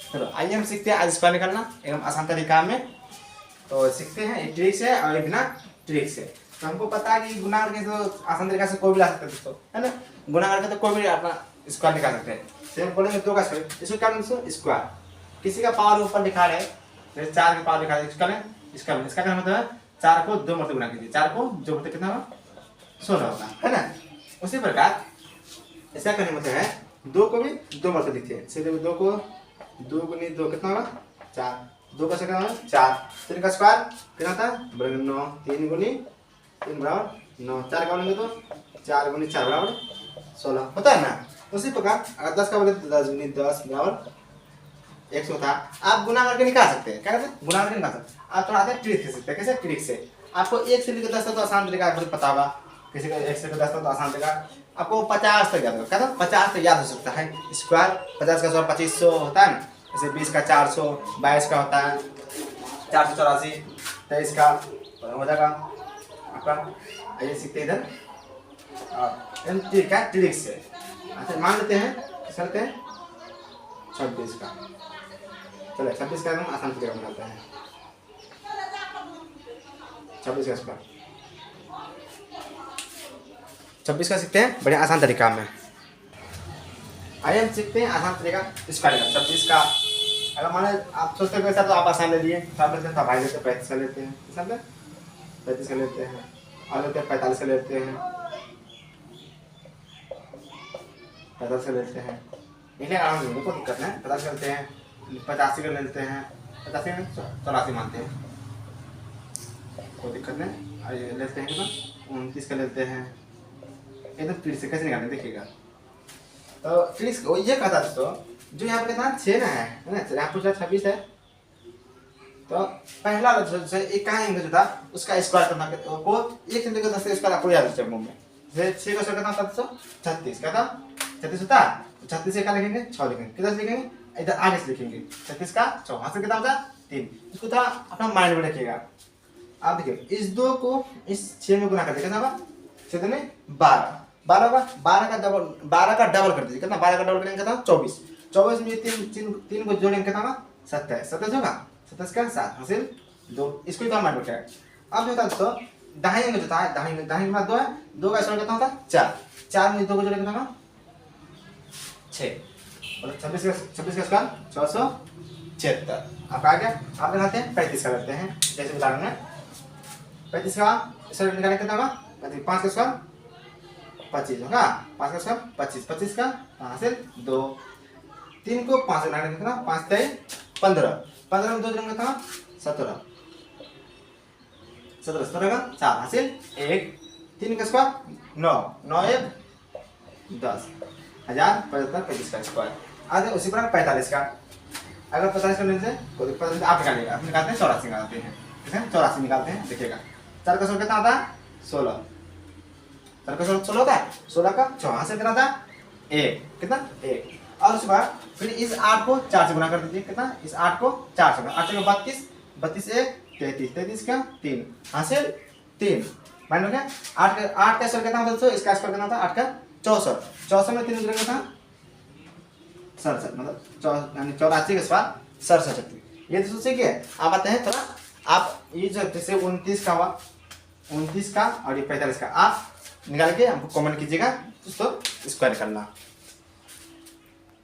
चलो आइए हम सीखते हैं आज स्क्वायर निकालना एकदम आसान तरीका में। तो सीखते हैं, एक ट्रिक से और एक बिना ट्रिक से। तो हमको पता है कि गुना करके तो आसान तरीका से कोई भी ला सकता है दोस्तों, है ना। गुना करके तो कोई भी अपना स्क्वायर निकाल सकते हैं। सेम बोलेंगे 2 का स्क्वायर, इसको क्या बोलते हैं स्क्वायर। किसी का पावर ऊपर लिखा है, जैसे 4 की पावर लिखा है, इसका क्या मतलब है 4 को 2 मरते गुना कीजिए, 4 को 2 मरते कितना होगा 16 होगा, है ना। उसी प्रकार इसका करने मतलब है 2 को भी 2 मरते लिखते हैं। सीधे 2 को 2 गुनी 2 कितना होगा 4, 2 का सेकंड होगा 4, 3 का स्क्वायर कितना था 9, 3 गुनी 3 बराबर 9, 4 का बोलेंगे तो 4 गुनी 4 बराबर 16 होता है ना। उसी प्रकार अगर 10 का बोले तो 10 गुनी 10 बराबर 100 था। आप गुना करके निकाल सकते हैं, क्या कहते हैं गुना करके निकाल सकते हैं। आप थोड़ा ट्रिक से सीखते हैं, कैसे ट्रिक से। आपको 1 से लेकर 10 तक तो आसान तरीका आपको पता होगा, किसी का 1 से लेकर 10 तक तो आसान तरीका आपको 50 तक याद होगा, क्या था 50 तक याद हो सकता है। स्क्वायर 50 का स्क्वायर 2500 होता है, जैसे 20 का 400, 22 का होता है 484, 23 का हो जाएगा आपका। आइए सीखते हैं इधर ट्रिक है, ट्रिक से। अच्छा मान लेते हैं चलते हैं 26 का, चलो 26 का हम आसान तरीका बनाते हैं। 26 का स्क्वायर 26 का सीखते हैं बढ़िया आसान तरीका में। आइए हम सीखते हैं आसान तरीका स्क्वायर का 26 का। अगर माने आप सोचते हो तो आप आसान ले लिए, भाई लेते 35 का लेते हैं, 35 का लेते हैं, और लेते हैं 45 का लेते हैं, 50 का लेते हैं, इन्हें आराम से कोई दिक्कत नहीं। 50 का लेते हैं, 85 का लेते हैं, 85 में 84 मानते हैं, कोई दिक्कत नहीं। और ये लेते हैं कितना 29 का लेते हैं, एकदम फिर से कैसे निकालते देखिएगा। तो फिर ये कहता दोस्तों जो यहाँ पे कितना 6 ना है ना, यहाँ पूछा 26 है, तो पहला एक कहाँ जो था उसका स्क्वायर करना को 1 से लेकर 10 तक स्क्वायर आपको याद है मुंह में। जैसे 6 का स्क्वायर कितना था 36 का था 36 होता है, तो 36 से क्या लिखेंगे 6 लिखेंगे, कितना लिखेंगे इधर आगे से लिखेंगे 36 का 6 हाथ से कितना होता 3। इसको थोड़ा अपना माइंड में रखिएगा। आप देखिए इस 2 को इस 6 में गुना कर दिया कितना होगा 6 में 12 होगा, 12 का डबल कर दीजिए कितना 12 का डबल करेंगे कितना 24, 24 में 3 को जोड़ेंगे कितना होगा 27, 27 होगा 27 का 7 हासिल 2। इसको इतना मान रखिएगा। अब जो था दोस्तों दाहिने में जो था दाहिने के बाद 2 है, 2 का स्क्वायर कितना होता है 4, 4 में 2 को जोड़ेंगे कितना होगा 6 और 26 का स्क्वायर 676। आप आ गया। आप लगाते हैं 35 का करते हैं, जैसे उदाहरण में 35 का स्क्वायर निकालने कितना होगा 5 का स्क्वायर 25 होगा, 5 का स्क्वायर 25, 25 का हासिल 2, 3 को 5 से निकालने कितना 5 3 15, 15 में 2 जोड़ेंगे कितना 17, 17 का 4 हासिल 1, 3 का स्क्वायर 9, 9 1 10, 1075 का स्क्वायर। आगे उसी प्रकार 45 का, अगर 45 करने से कोई दिक्कत नहीं आप निकालिएगा, आप निकालते हैं 84 निकालते हैं, ठीक है 84 निकालते हैं देखिएगा। 4 का स्क्वायर कितना आता है 16, 4 का स्क्वायर 16 होता है, 16 का 6 से कितना था 1, कितना 1। और उसके बाद फिर इस 8 को 4 से गुना कर दीजिए कितना, इस 8 को 4 से गुना 8 का 32, 32 1 33, 33 का 3 हासिल 3। मान लो क्या 8 का स्क्वायर कितना होता है, इसका स्क्वायर कितना था 8 का 64, 64 में 3 जोड़ेंगे था 67, मतलब 84 के स्क्वायर 67। ये दोस्तों सीखिए। अब आते हैं थोड़ा आप ये जो जैसे 29 का हुआ 29 का और ये 45 का आप निकाल के हमको कमेंट कीजिएगा दोस्तों स्क्वायर करना।